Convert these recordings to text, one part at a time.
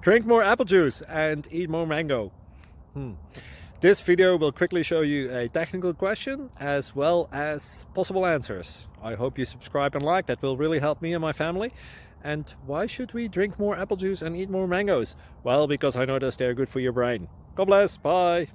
Drink more apple juice and eat more mango. This video will quickly show you a technical question as well as possible answers. I hope you subscribe and like, that will really help me and my family. And why should we drink more apple juice and eat more mangoes? Well, because I noticed they're good for your brain. God bless, bye!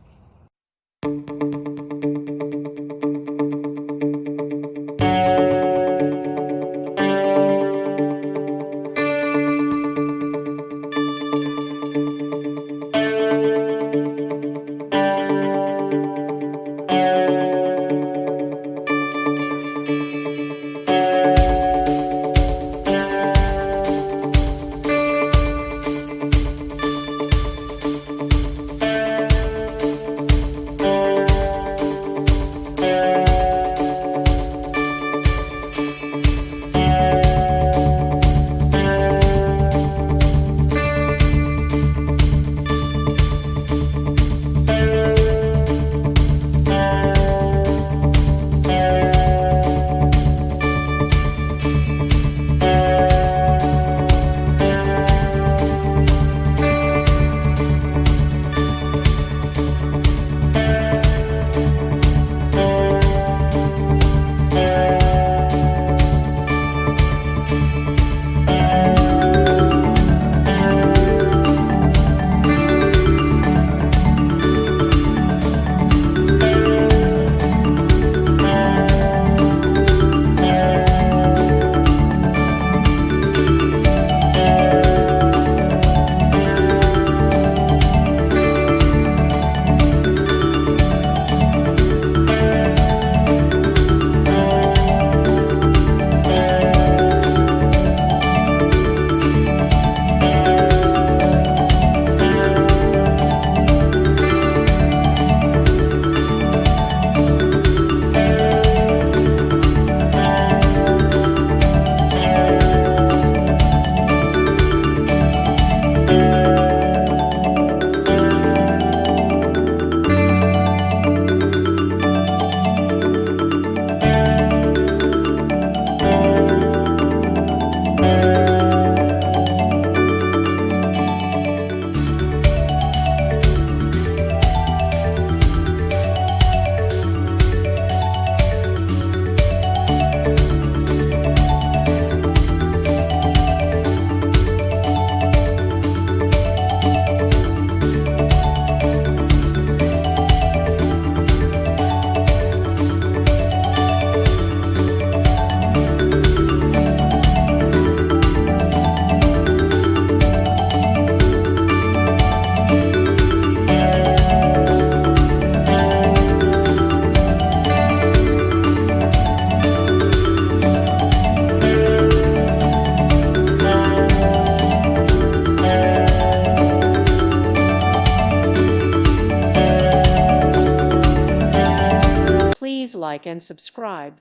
Please like and subscribe.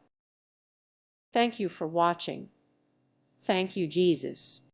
Thank you for watching. Thank you, Jesus.